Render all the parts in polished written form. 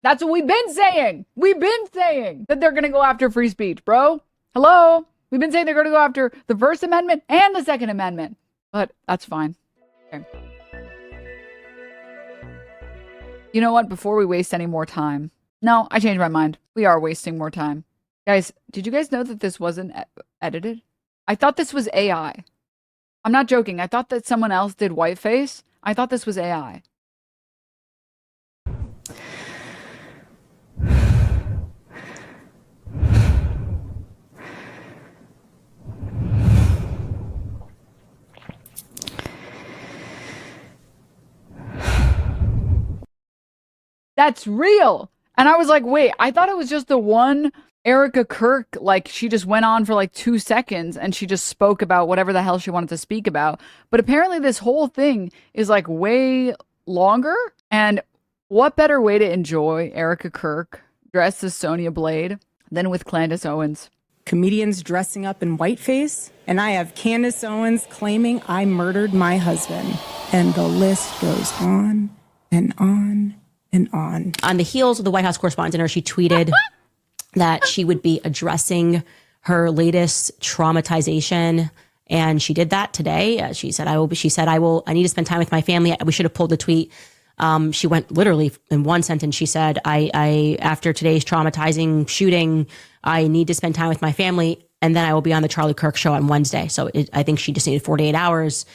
That's what we've been saying. We've been saying that they're going to go after free speech, bro. Hello? We've been saying they're going to go after the First Amendment and the Second Amendment. But that's fine. Okay. You know what? Before we waste any more time. No, I changed my mind. We are wasting more time. Guys, did you guys know that this wasn't edited? I thought this was AI. I'm not joking. I thought that someone else did whiteface. I thought this was AI. That's real. And I was like, wait, I thought it was just the one Erika Kirk, like she just went on for like 2 seconds and she just spoke about whatever the hell she wanted to speak about. But apparently this whole thing is like way longer. And what better way to enjoy Erika Kirk dressed as Sonya Blade than with Candace Owens? Comedians dressing up in whiteface, and I have Candace Owens claiming I murdered my husband. And the list goes on and on and on. On the heels of the White House Correspondents Dinner, she tweeted that she would be addressing her latest traumatization. And she did that today. She said, I need to spend time with my family. We should have pulled the tweet. She went literally in one sentence. She said, I after today's traumatizing shooting, I need to spend time with my family. And then I will be on the Charlie Kirk show on Wednesday. So I think she just needed 48 hours.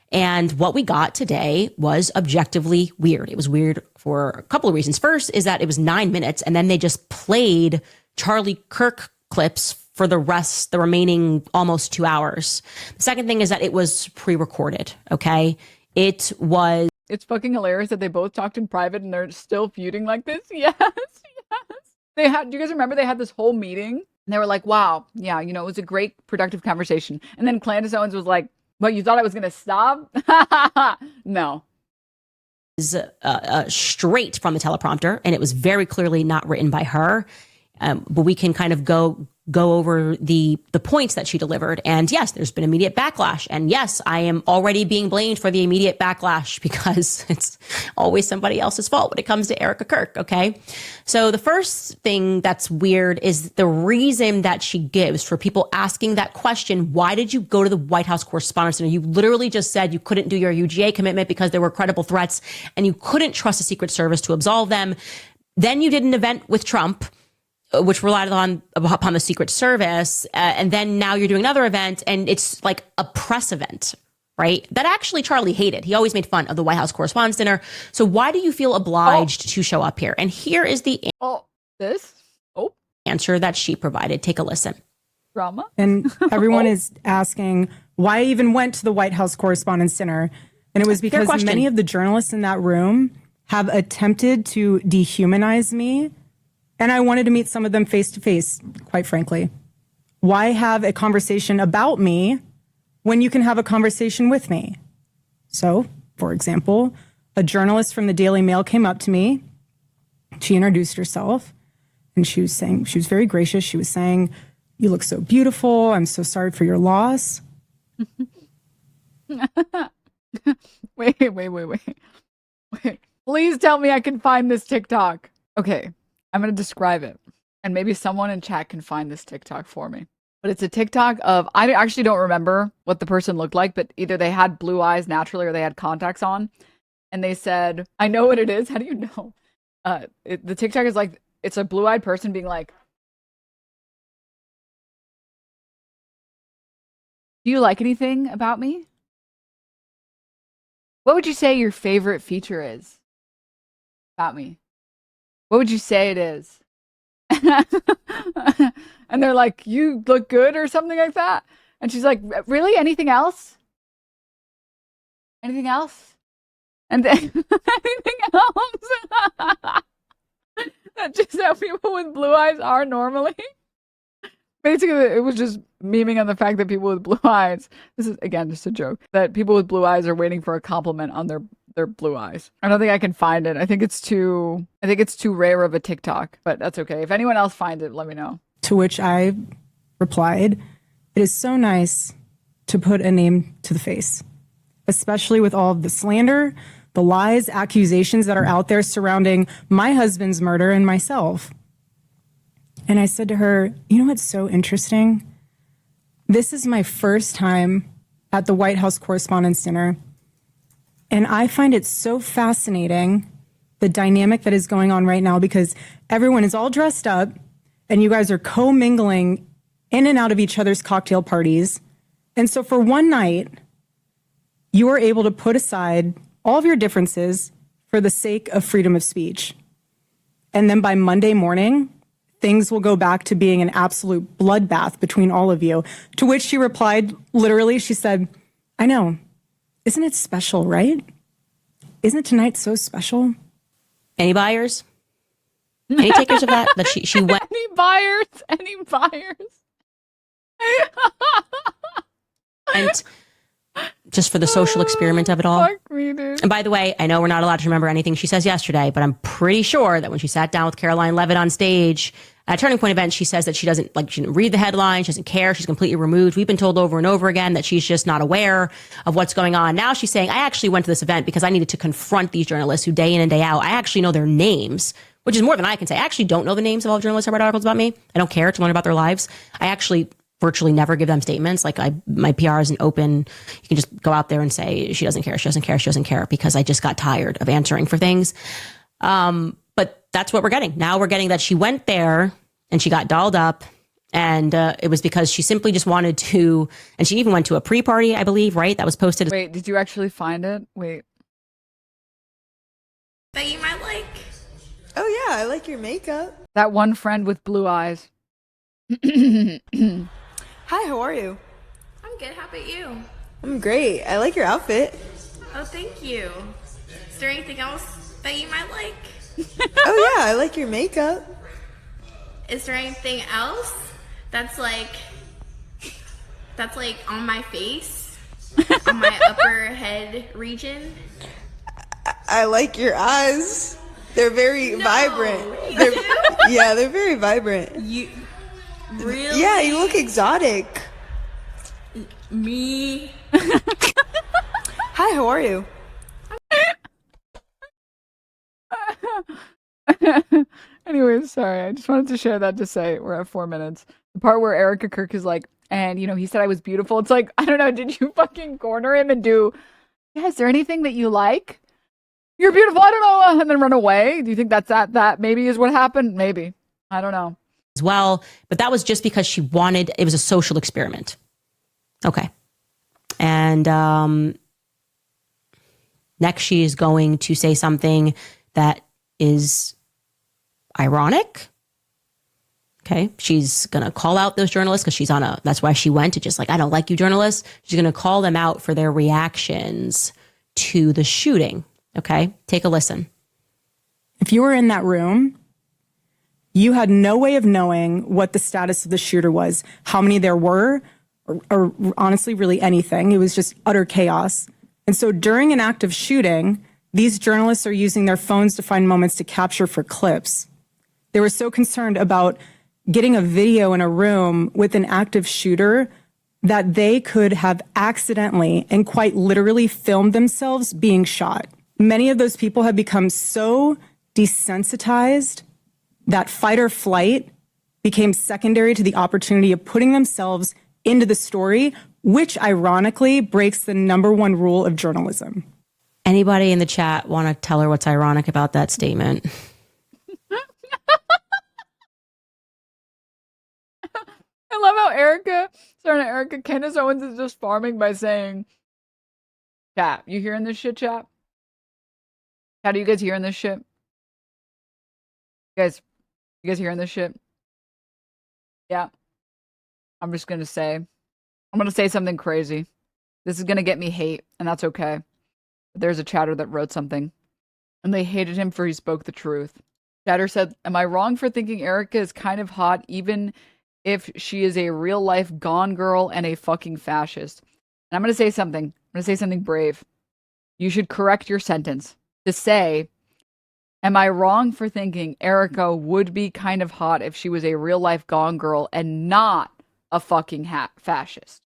And what we got today was objectively weird. It was weird for a couple of reasons. First is that it was 9 minutes and then they just played Charlie Kirk clips for the remaining almost 2 hours. The second thing is that it was pre-recorded, okay? It's fucking hilarious that they both talked in private and they're still feuding like this. Yes, yes. Do you guys remember they had this whole meeting? And they were like, wow, yeah, it was a great productive conversation. And then Candace Owens was like, but you thought I was going to stop? No. Straight from the teleprompter, and it was very clearly not written by her. But we can kind of go over the points that she delivered. And yes, there's been immediate backlash. And yes, I am already being blamed for the immediate backlash because it's always somebody else's fault when it comes to Erica Kirk. Okay. So the first thing that's weird is the reason that she gives for people asking that question. Why did you go to the White House Correspondents' Dinner? You literally just said you couldn't do your UGA commitment because there were credible threats and you couldn't trust the Secret Service to absolve them. Then you did an event with Trump, which relied upon the Secret Service. And then now you're doing another event and it's like a press event, right? That actually Charlie hated. He always made fun of the White House Correspondents' Dinner. So why do you feel obliged to show up here? And here is the answer that she provided. Take a listen. Drama. And everyone is asking why I even went to the White House Correspondents' Dinner. And it was because many of the journalists in that room have attempted to dehumanize me. And I wanted to meet some of them face to face, quite frankly. Why have a conversation about me when you can have a conversation with me? So, for example, a journalist from the Daily Mail came up to me. She introduced herself and she was very gracious. She was saying, "You look so beautiful. I'm so sorry for your loss." Wait. Please tell me I can find this TikTok. Okay. I'm going to describe it. And maybe someone in chat can find this TikTok for me. But it's a TikTok of, I actually don't remember what the person looked like, but either they had blue eyes naturally or they had contacts on. And they said, I know what it is. How do you know? The TikTok is like, it's a blue-eyed person being like, do you like anything about me? What would you say your favorite feature is about me? What would you say it is? And they're like, you look good or something like that. And she's like, really? Anything else? Anything else? And then anything else? That's just how people with blue eyes are normally. Basically, it was just memeing on the fact that people with blue eyes, this is, again, just a joke, that people with blue eyes are waiting for a compliment on their blue eyes. I don't think I can find it. I think it's too rare of a TikTok, but that's okay. If anyone else finds it, let me know. To which I replied, "It is so nice to put a name to the face, especially with all of the slander, the lies, accusations that are out there surrounding my husband's murder and myself. And I said to her, you know what's so interesting? This is my first time at the White House Correspondents Dinner. And I find it so fascinating, the dynamic that is going on right now, because everyone is all dressed up and you guys are co-mingling in and out of each other's cocktail parties. And so for one night, you are able to put aside all of your differences for the sake of freedom of speech. And then by Monday morning, things will go back to being an absolute bloodbath between all of you. To which she replied, literally, she said, I know. Isn't it special, right? Isn't tonight so special? Any buyers? Any takers of that? That she went. Any buyers? Any buyers? And just for the social experiment of it all. Fuck me, dude. And by the way, I know we're not allowed to remember anything she says yesterday, but I'm pretty sure that when she sat down with Caroline Levitt on stage at a Turning Point event, she says that she doesn't she didn't read the headline, she doesn't care, she's completely removed. We've been told over and over again that she's just not aware of what's going on. Now she's saying, I actually went to this event because I needed to confront these journalists who day in and day out, I actually know their names, which is more than I can say. I actually don't know the names of all the journalists who write articles about me. I don't care to learn about their lives. I actually virtually never give them statements. My PR isn't open. You can just go out there and say, she doesn't care, she doesn't care, she doesn't care, because I just got tired of answering for things. But that's what we're getting. Now we're getting that she went there and she got dolled up, and it was because she simply just wanted to, and she even went to a pre-party, I believe, right? That was posted. Wait, did you actually find it? Wait. That you might like. Oh yeah, I like your makeup. That one friend with blue eyes. Hi, how are you? I'm good. How about you? I'm great. I like your outfit. Oh, thank you. Is there anything else that you might like? Oh yeah, I like your makeup. Is there anything else that's like on my face, on my upper head region? I like your eyes. They're very vibrant. You do? Yeah, they're very vibrant. You really? Yeah, you look exotic. Me? Hi, how are you? Anyways, sorry. I just wanted to share that to say we're at 4 minutes. The part where Erika Kirk is like, and he said I was beautiful. It's like, I don't know, did you fucking corner him and do, yeah, is there anything that you like? You're beautiful, I don't know, and then run away? Do you think that maybe is what happened? Maybe. I don't know. As well, but that was just because she wanted, it was a social experiment. Okay. And next she is going to say something that is ironic. Okay. She's going to call out those journalists because that's why she went to just I don't like you journalists. She's going to call them out for their reactions to the shooting. Okay. Take a listen. If you were in that room, you had no way of knowing what the status of the shooter was, how many there were, or honestly, really anything. It was just utter chaos. And so during an active shooting, these journalists are using their phones to find moments to capture for clips. They were so concerned about getting a video in a room with an active shooter that they could have accidentally and quite literally filmed themselves being shot. Many of those people have become so desensitized that fight or flight became secondary to the opportunity of putting themselves into the story, which ironically breaks the #1 rule of journalism. Anybody in the chat want to tell her what's ironic about that statement? I love how Erika, Candace Owens is just farming by saying, chat, you hearing this shit, chat? Chat, are you guys hearing this shit? You guys hearing this shit? Yeah. I'm going to say something crazy. This is going to get me hate, and that's okay. But there's a chatter that wrote something, and they hated him for he spoke the truth. Chatter said, am I wrong for thinking Erika is kind of hot, even if she is a real-life gone girl and a fucking fascist? And I'm going to say something. I'm going to say something brave. You should correct your sentence to say, am I wrong for thinking Erika would be kind of hot if she was a real-life gone girl and not a fucking fascist?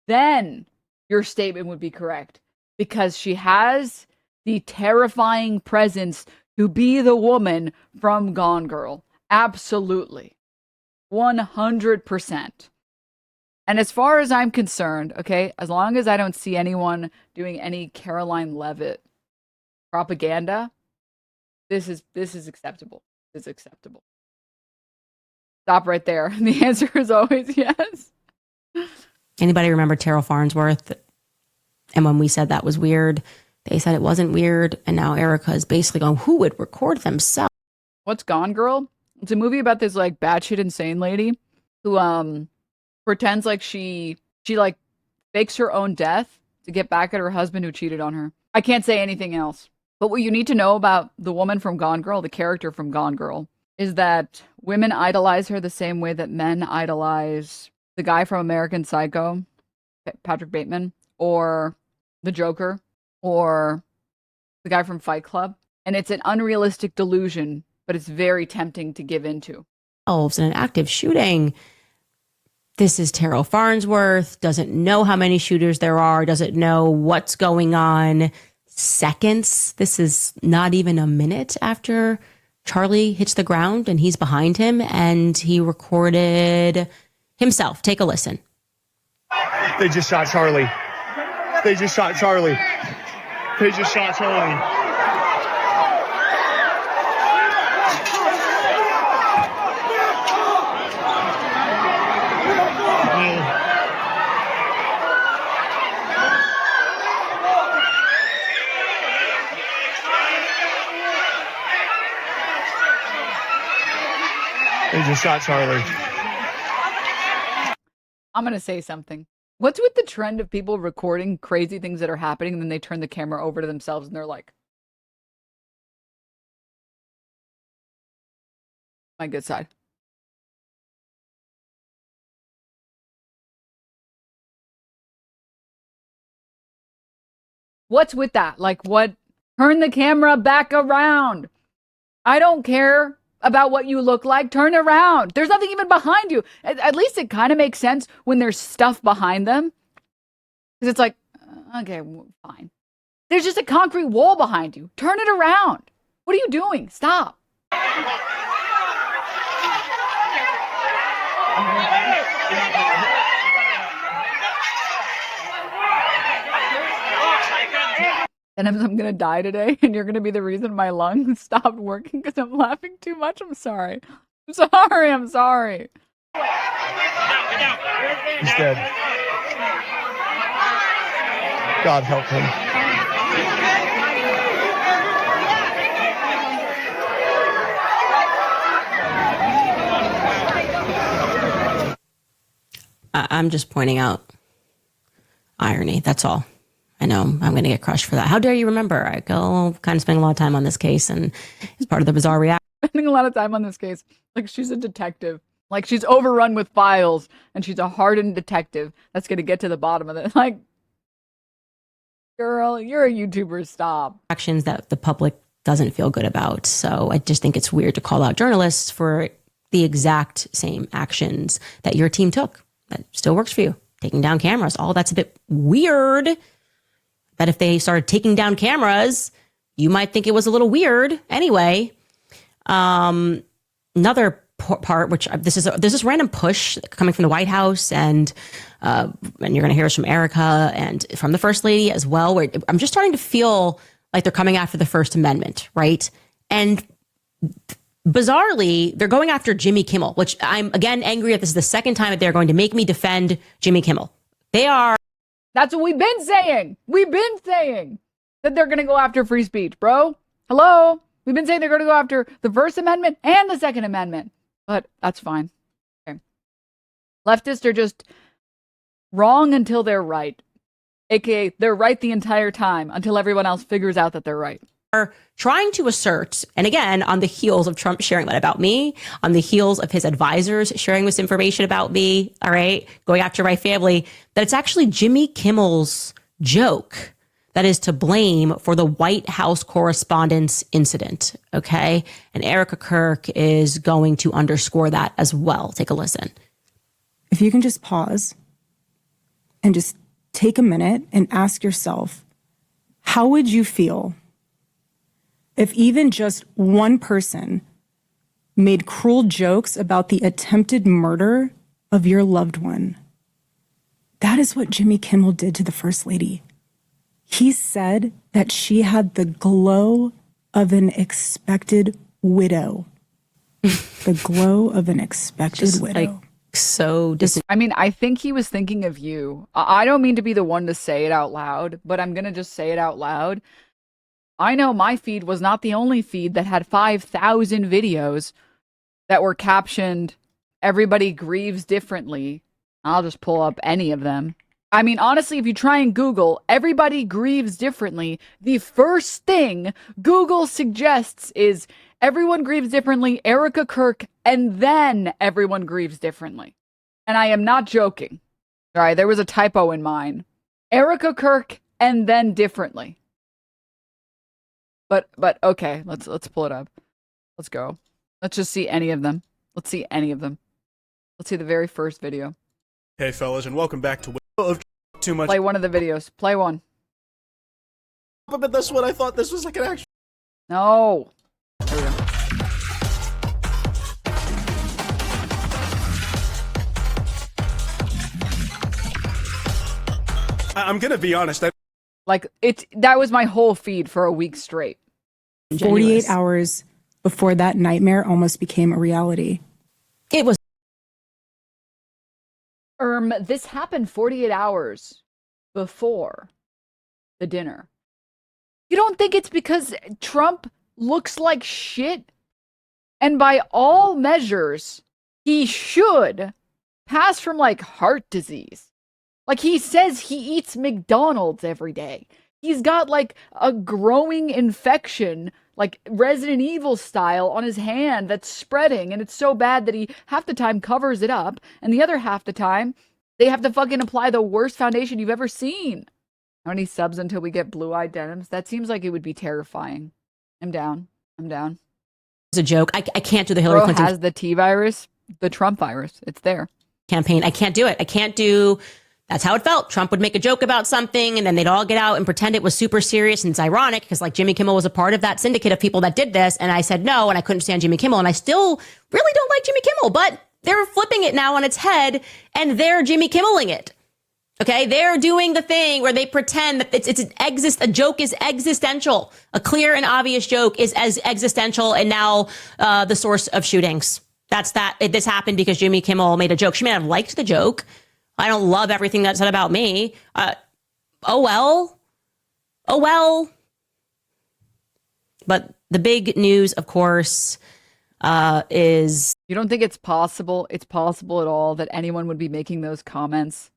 Then your statement would be correct, because she has the terrifying presence to be the woman from Gone Girl. Absolutely. 100%. And as far as I'm concerned, okay, as long as I don't see anyone doing any Caroline Leavitt propaganda, this is acceptable. This is acceptable. Stop right there. The answer is always yes. Anybody remember Terrell Farnsworth? And when we said that was weird, they said it wasn't weird. And now Erica is basically going, who would record themselves? What's Gone Girl? It's a movie about this like batshit insane lady who pretends like she like fakes her own death to get back at her husband who cheated on her. I can't say anything else. But what you need to know about the woman from Gone Girl, the character from Gone Girl, is that women idolize her the same way that men idolize the guy from American Psycho, Patrick Bateman, or the Joker, or the guy from Fight Club. And it's an unrealistic delusion, but it's very tempting to give into. In an active shooting. This is Terrell Farnsworth, doesn't know how many shooters there are, doesn't know what's going on. Seconds. This is not even a minute after Charlie hits the ground and he's behind him, and he recorded himself. Take a listen. They just shot Charlie. They just shot Charlie. They just shot Charlie. They just shot Charlie. I'm going to say something. What's with the trend of people recording crazy things that are happening and then they turn the camera over to themselves and they're like, my good side. What's with that? Like, what? Turn the camera back around. I don't care about what you look like. Turn around. There's nothing even behind you. At least it kind of makes sense when there's stuff behind them. Because it's like, okay, fine. There's just a concrete wall behind you. Turn it around. What are you doing? Stop. And I'm going to die today, and you're going to be the reason my lungs stopped working because I'm laughing too much. I'm sorry. I'm sorry. I'm sorry. He's dead. God help him. I'm just pointing out irony. That's all. I know I'm going to get crushed for that. How dare you remember? I go kind of spending a lot of time on this case, and it's part of the bizarre reaction. Spending a lot of time on this case. Like she's a detective. Like she's overrun with files, and she's a hardened detective that's going to get to the bottom of it. Like, girl, you're a YouTuber. Stop. Actions that the public doesn't feel good about. So I just think it's weird to call out journalists for the exact same actions that your team took. That still works for you. Taking down cameras. All that's a bit weird. That if they started taking down cameras, you might think it was a little weird. Anyway, another part, which there's this random push coming from the White House, and you're going to hear this from Erica and from the First Lady as well, where I'm just starting to feel like they're coming after the First Amendment, right? And bizarrely, they're going after Jimmy Kimmel, which I'm, again, angry that this is the second time that they're going to make me defend Jimmy Kimmel. They are. That's what we've been saying. We've been saying that they're going to go after free speech, bro. Hello? We've been saying they're going to go after the First Amendment and the Second Amendment. But that's fine. Okay. Leftists are just wrong until they're right. AKA, they're right the entire time until everyone else figures out that they're right. Are trying to assert, and again, on the heels of Trump sharing that about me, on the heels of his advisors sharing this information about me, all right, going after my family, that it's actually Jimmy Kimmel's joke that is to blame for the White House Correspondents incident, okay? And Erica Kirk is going to underscore that as well. Take a listen. If you can just pause and just take a minute and ask yourself, how would you feel If even just one person made cruel jokes about the attempted murder of your loved one, that is what Jimmy Kimmel did to the First Lady. He said that she had the glow of an expected widow. The glow of an expected widow. Like, so I mean, I think he was thinking of you. I don't mean to be the one to say it out loud, but I'm going to just say it out loud. I know my feed was not the only feed that had 5,000 videos that were captioned, "Everybody grieves differently." I'll just pull up any of them. I mean, honestly, if you try and Google "everybody grieves differently," the first thing Google suggests is "everyone grieves differently, Erika Kirk," and then "everyone grieves differently." And I am not joking. All right, there was a typo in mine. Erika Kirk and then differently. But okay, let's pull it up. Let's go. Let's just see any of them. Let's see any of them. Let's see the very first video. Hey fellas, and welcome back to of Too Much. Play one of the videos. Play one. But this one, I thought this was like an actual. No. There we go. I'm gonna be honest. That was my whole feed for a week straight. 48 hours before that nightmare almost became a reality. It was. This happened 48 hours before the dinner. You don't think it's because Trump looks like shit? And by all measures, he should pass from like heart disease. Like he says he eats McDonald's every day. He's got like a growing infection, like Resident Evil style, on his hand that's spreading. And it's so bad that he half the time covers it up. And the other half the time, they have to fucking apply the worst foundation you've ever seen. How many subs until we get blue-eyed denims? That seems like it would be terrifying. I'm down. It's a joke. I can't do the Hillary Clinton has the T virus, the Trump virus. It's there. Campaign. I can't do it. I can't do. That's how it felt. Trump would make a joke about something and then they'd all get out and pretend it was super serious. And it's ironic because like Jimmy Kimmel was a part of that syndicate of people that did this. And I said no, and I couldn't stand Jimmy Kimmel. And I still really don't like Jimmy Kimmel, but they're flipping it now on its head and they're Jimmy Kimmeling it. Okay, they're doing the thing where they pretend that a joke is existential. A clear and obvious joke is as existential and now the source of shootings. This happened because Jimmy Kimmel made a joke. She may have liked the joke. I don't love everything that's said about me. Oh well. But the big news, of course, is... You don't think it's possible at all that anyone would be making those comments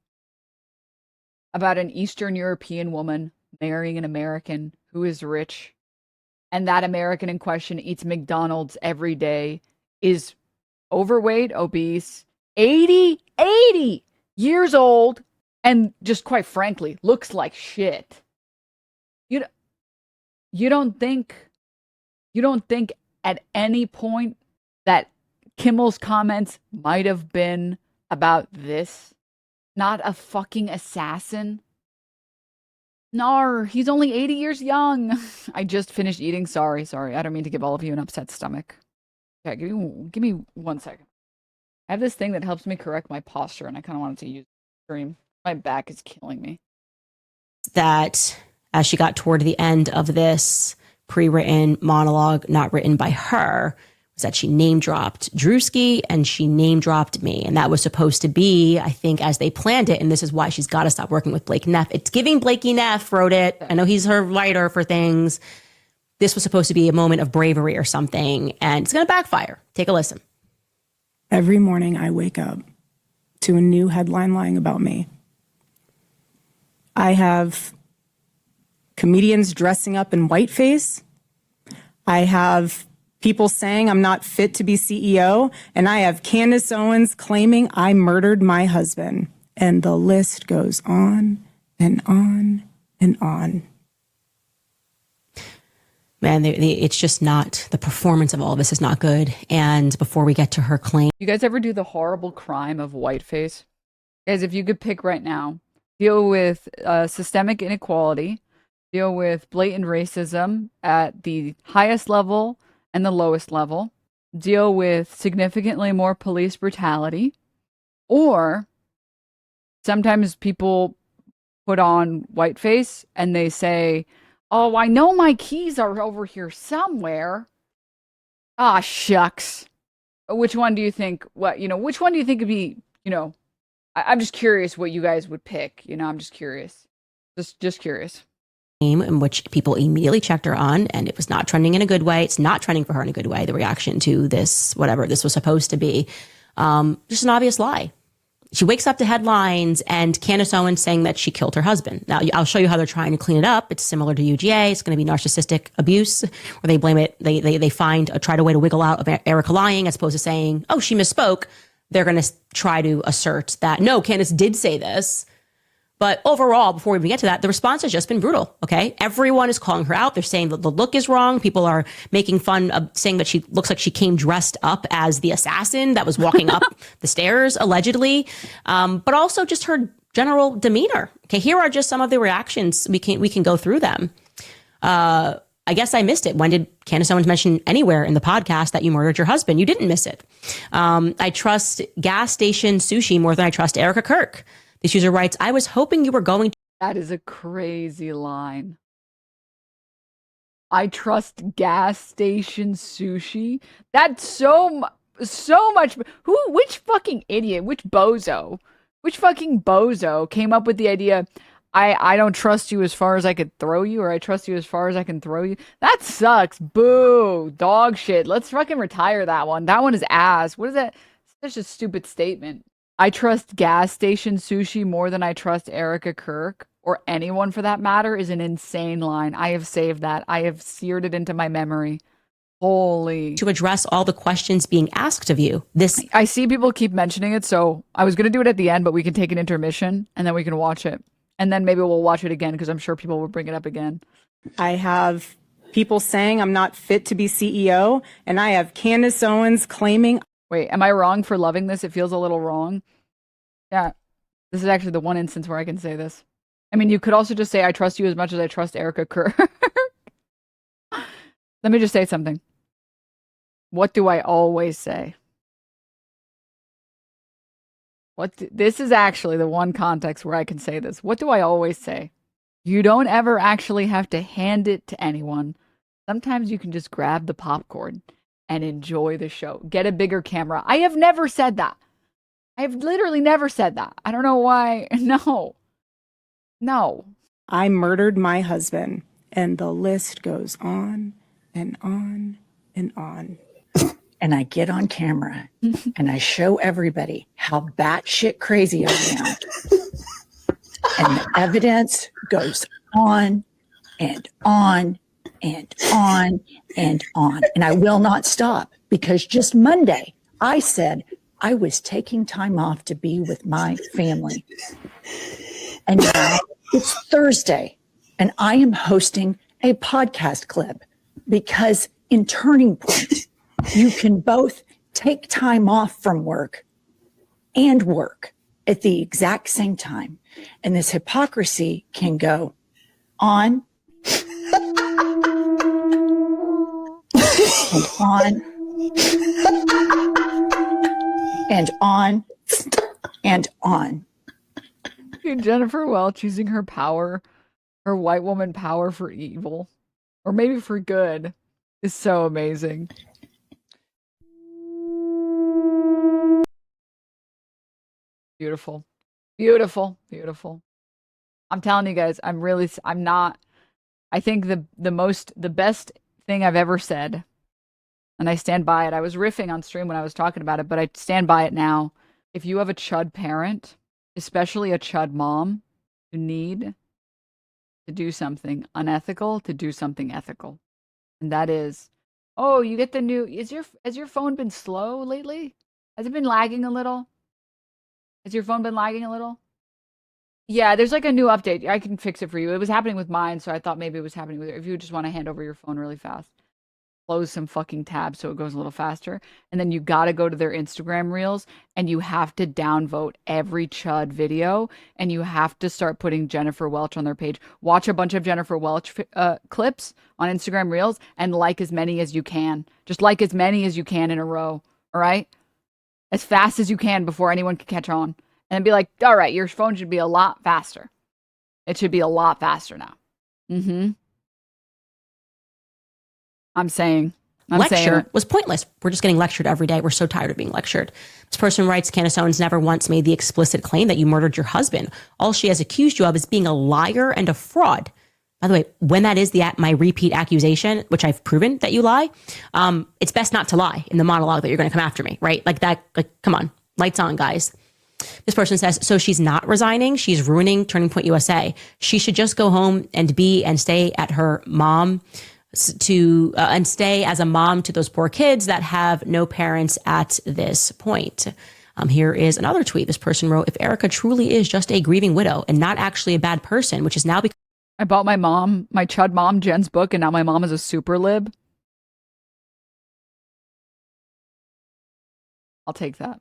about an Eastern European woman marrying an American who is rich, and that American in question eats McDonald's every day, is overweight, obese, 80 years old, and just quite frankly, looks like shit. You don't think at any point that Kimmel's comments might have been about this? Not a fucking assassin? Nar, he's only 80 years young. I just finished eating. Sorry. I don't mean to give all of you an upset stomach. Okay, give me 1 second. I have this thing that helps me correct my posture, and I kind of wanted to use the stream. My back is killing me. That as she got toward the end of this pre-written monologue, not written by her, was that she name dropped Drewski and she name dropped me. And that was supposed to be, I think, as they planned it. And this is why she's got to stop working with Blake Neff. It's giving Blakey Neff wrote it. I know he's her writer for things. This was supposed to be a moment of bravery or something. And it's going to backfire. Take a listen. Every morning I wake up to a new headline lying about me. I have comedians dressing up in whiteface. I have people saying I'm not fit to be CEO. And I have Candace Owens claiming I murdered my husband. And the list goes on and on and on. Man, it's just not, the performance of all of this is not good. And before we get to her claim. You guys ever do the horrible crime of whiteface? Guys, if you could pick right now, deal with systemic inequality, deal with blatant racism at the highest level and the lowest level, deal with significantly more police brutality, or sometimes people put on whiteface and they say, oh, I know my keys are over here somewhere. Ah, shucks. Which one do you think, which one do you think would be, I'm just curious what you guys would pick. I'm just curious. Just curious. In which people immediately checked her on, and it was not trending in a good way. It's not trending for her in a good way. The reaction to this, whatever this was supposed to be, just an obvious lie. She wakes up to headlines and Candace Owens saying that she killed her husband. Now, I'll show you how they're trying to clean it up. It's similar to UGA. It's going to be narcissistic abuse, where they blame it. They try to way to wiggle out of Erica lying, as opposed to saying, oh, she misspoke. They're going to try to assert that, no, Candace did say this. But overall, before we even get to that, the response has just been brutal, okay? Everyone is calling her out. They're saying that the look is wrong. People are making fun of saying that she looks like she came dressed up as the assassin that was walking up the stairs, allegedly. But also just her general demeanor. Okay, here are just some of the reactions. We can go through them. I guess I missed it. When did Candace Owens mention anywhere in the podcast that you murdered your husband? You didn't miss it. I trust gas station sushi more than I trust Erika Kirk. This user writes, I was hoping you were going to... That is a crazy line. I trust gas station sushi. That's so much. Which fucking idiot, which fucking bozo came up with the idea, I don't trust you as far as I could throw you, or I trust you as far as I can throw you? That sucks. Boo. Dog shit. Let's fucking retire that one. That one is ass. What is that? Such a stupid statement. I trust gas station sushi more than I trust Erica Kirk, or anyone for that matter, is an insane line. I have saved that. I have seared it into my memory. Holy. To address all the questions being asked of you. I see people keep mentioning it, so I was going to do it at the end, but we can take an intermission and then we can watch it. And then maybe we'll watch it again, because I'm sure people will bring it up again. I have people saying I'm not fit to be CEO, and I have Candace Owens claiming... Wait, am I wrong for loving this? It feels a little wrong. Yeah, this is actually the one instance where I can say this. I mean, you could also just say, I trust you as much as I trust Erica Kirk. Let me just say something. What do I always say? This is actually the one context where I can say this. What do I always say? You don't ever actually have to hand it to anyone. Sometimes you can just grab the popcorn and enjoy the show. Get a bigger camera. I have never said that. I have literally never said that. I don't know why. No. I murdered my husband, and the list goes on and on and on. And I get on camera and I show everybody how batshit crazy I am. And the evidence goes on and on and on and on. And I will not stop, because just Monday I said I was taking time off to be with my family. And now it's Thursday and I am hosting a podcast clip, because in Turning Point, you can both take time off from work and work at the exact same time. And this hypocrisy can go on and on and on and on. Jennifer Welch using her power, her white woman power, for evil, or maybe for good, is so amazing. Beautiful. Beautiful. Beautiful. I'm telling you guys, I think the best thing I've ever said, and I stand by it. I was riffing on stream when I was talking about it, but I stand by it now. If you have a chud parent, especially a chud mom, you need to do something unethical to do something ethical. And that is, oh, you get the new, has your phone been slow lately? Has it been lagging a little? Has your phone been lagging a little? Yeah, there's like a new update. I can fix it for you. It was happening with mine, so I thought maybe it was happening with you. If you just want to hand over your phone really fast. close some fucking tabs so it goes a little faster. And then you got to go to their Instagram reels and you have to downvote every chud video and you have to start putting Jennifer Welch on their page. Watch a bunch of Jennifer Welch clips on Instagram reels and like as many as you can. Just like as many as you can in a row. All right? As fast as you can before anyone can catch on. And be like, all right, your phone should be a lot faster. It should be a lot faster now. I'm saying. Lecture was pointless. We're just getting lectured every day. We're so tired of being lectured. This person writes, Candace Owens never once made the explicit claim that you murdered your husband. All she has accused you of is being a liar and a fraud. By the way, when that is my repeat accusation, which I've proven that you lie, it's best not to lie in the monologue that you're going to come after me, right? Like that, come on, lights on, guys. This person says, so she's not resigning. She's ruining Turning Point USA. She should just go home and stay at her mom and stay as a mom to those poor kids that have no parents at this point. Here is another tweet. This person wrote, if Erica truly is just a grieving widow and not actually a bad person, which is now because I bought my chud mom, Jen's book, and now my mom is a super lib. I'll take that.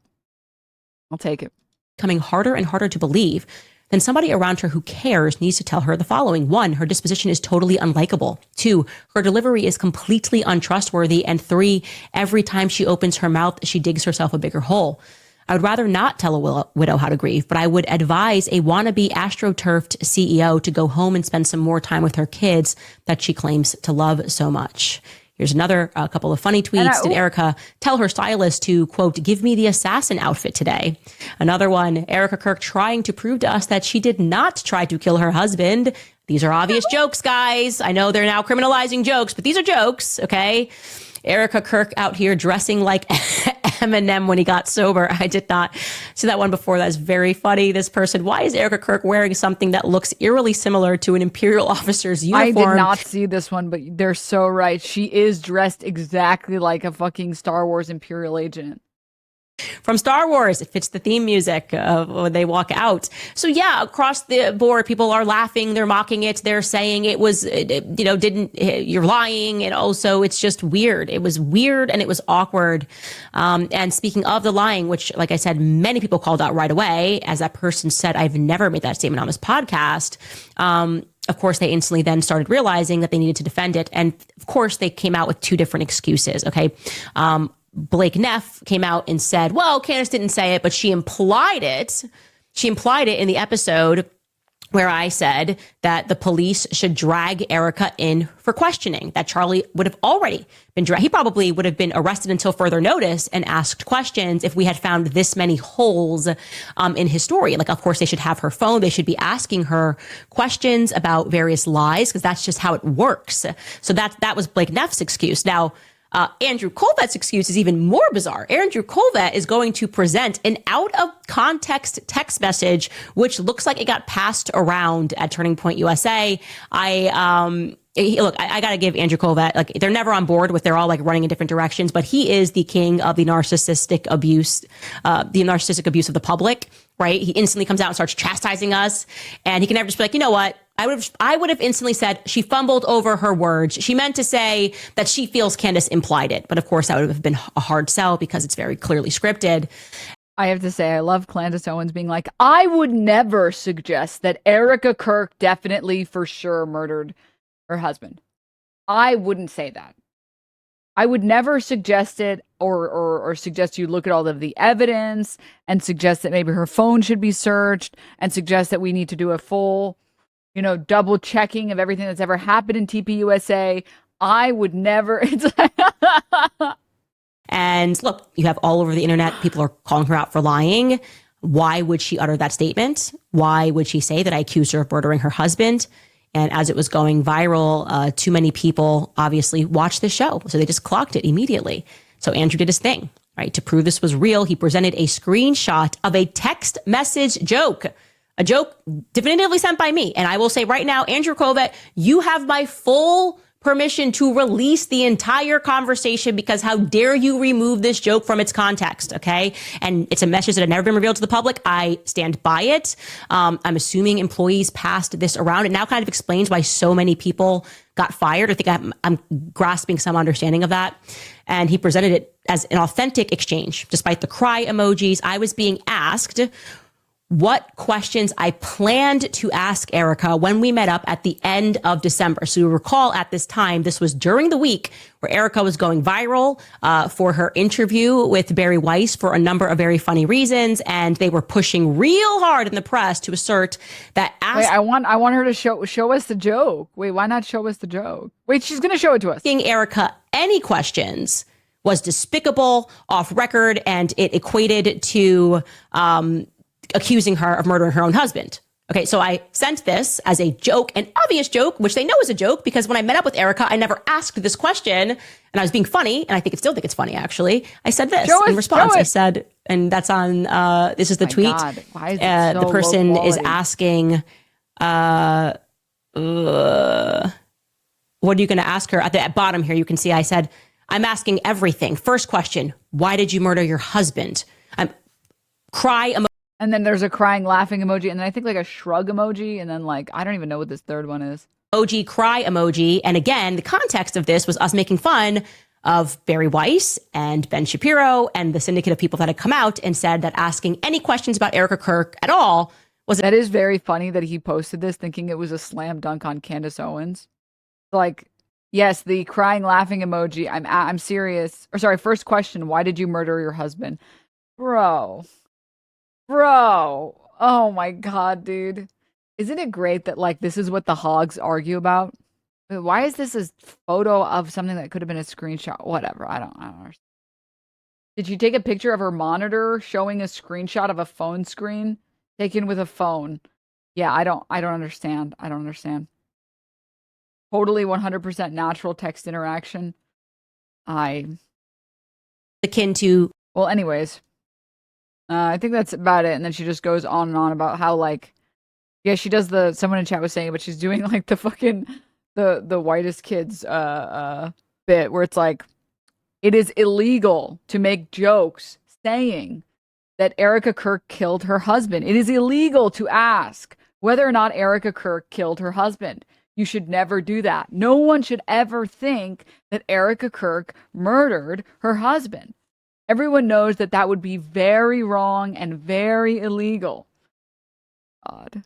I'll take it. Becoming harder and harder to believe, then somebody around her who cares needs to tell her the following. 1, her disposition is totally unlikable. 2, her delivery is completely untrustworthy. And 3, every time she opens her mouth, she digs herself a bigger hole. I would rather not tell a widow how to grieve, but I would advise a wannabe astroturfed CEO to go home and spend some more time with her kids that she claims to love so much. Here's another couple of funny tweets. Did Erica tell her stylist to, quote, give me the assassin outfit today? Another one, Erica Kirk trying to prove to us that she did not try to kill her husband. These are obvious jokes, guys. I know they're now criminalizing jokes, but these are jokes, okay? Erika Kirk out here dressing like Eminem when he got sober. I did not see that one before. That's very funny. This person, why is Erika Kirk wearing something that looks eerily similar to an Imperial officer's uniform? I did not see this one, but they're so right. She is dressed exactly like a fucking Star Wars Imperial agent. From Star Wars, it fits the theme music when they walk out. So yeah, across the board, people are laughing, they're mocking it, they're saying it was, you're lying, and also it's just weird. It was weird and it was awkward. And speaking of the lying, which, like I said, many people called out right away, as that person said, I've never made that statement on this podcast. Of course, they instantly then started realizing that they needed to defend it. And of course, they came out with 2 different excuses, okay? Blake Neff came out and said, well, Candace didn't say it, but she implied it. She implied it in the episode where I said that the police should drag Erica in for questioning, that Charlie would have already been dragged. He probably would have been arrested until further notice and asked questions if we had found this many holes in his story. Like, of course, they should have her phone. They should be asking her questions about various lies, because that's just how it works. So that was Blake Neff's excuse. Now, Andrew Colvet's excuse is even more bizarre. Andrew Colvet is going to present an out-of-context text message, which looks like it got passed around at Turning Point USA. I got to give Andrew Colvet, like, they're never on board with, they're all like running in different directions, but he is the king of the narcissistic abuse of the public, right? He instantly comes out and starts chastising us, and he can never just be like, you know what? I would have instantly said she fumbled over her words. She meant to say that she feels Candace implied it. But of course, that would have been a hard sell because it's very clearly scripted. I have to say, I love Candace Owens being like, I would never suggest that Erika Kirk definitely for sure murdered her husband. I wouldn't say that. I would never suggest it or suggest you look at all of the evidence and suggest that maybe her phone should be searched and suggest that we need to do a full, double checking of everything that's ever happened in TPUSA. I would never. And look, you have all over the internet, people are calling her out for lying. Why would she utter that statement? Why would she say that I accused her of murdering her husband? And as it was going viral, too many people obviously watched the show. So they just clocked it immediately. So Andrew did his thing, right? To prove this was real, he presented a screenshot of a text message joke. A joke definitively sent by me. And I will say right now, Andrew Colvet, you have my full permission to release the entire conversation because how dare you remove this joke from its context, okay? And it's a message that had never been revealed to the public. I stand by it. I'm assuming employees passed this around. It now kind of explains why so many people got fired. I think I'm grasping some understanding of that. And he presented it as an authentic exchange. Despite the cry emojis, I was being asked what questions I planned to ask Erica when we met up at the end of December. So you recall at this time, this was during the week where Erica was going viral for her interview with Barry Weiss for a number of very funny reasons. And they were pushing real hard in the press to assert that Wait, I want her to show us the joke. Wait, why not show us the joke? Wait, she's going to show it to us. Asking Erica any questions was despicable, off record, and it equated to accusing her of murdering her own husband. Okay, so I sent this as a joke, an obvious joke, which they know is a joke because when I met up with Erica, I never asked this question and I was being funny, and I still think it's funny, actually. I said this in response. I said, and that's on, this is the tweet. God, why is it so the person low is quality? asking, what are you going to ask her? At the bottom here, you can see I said, I'm asking everything. First question, why did you murder your husband? And then there's a crying, laughing emoji, and then I think like a shrug emoji, and then like I don't even know what this third one is. Emoji, cry emoji. And again, the context of this was us making fun of Barry Weiss and Ben Shapiro and the syndicate of people that had come out and said that asking any questions about Erika Kirk at all was... That is very funny that he posted this thinking it was a slam dunk on Candace Owens. Like, yes, the crying, laughing emoji. I'm serious. Or sorry, first question, why did you murder your husband? Bro, oh my God, dude. Isn't it great that like this is what the hogs argue about? Why is this a photo of something that could have been a screenshot? Whatever, I don't understand. Did you take a picture of her monitor showing a screenshot of a phone screen taken with a phone? Yeah, I don't understand. I don't understand. Totally 100% natural text interaction. akin to... Well, anyways. I think that's about it. And then she just goes on and on about how, like, yeah, she does someone in chat was saying, but she's doing like the fucking, the whitest kids, bit where it's like, it is illegal to make jokes saying that Erika Kirk killed her husband. It is illegal to ask whether or not Erika Kirk killed her husband. You should never do that. No one should ever think that Erika Kirk murdered her husband. Everyone knows that that would be very wrong and very illegal. God.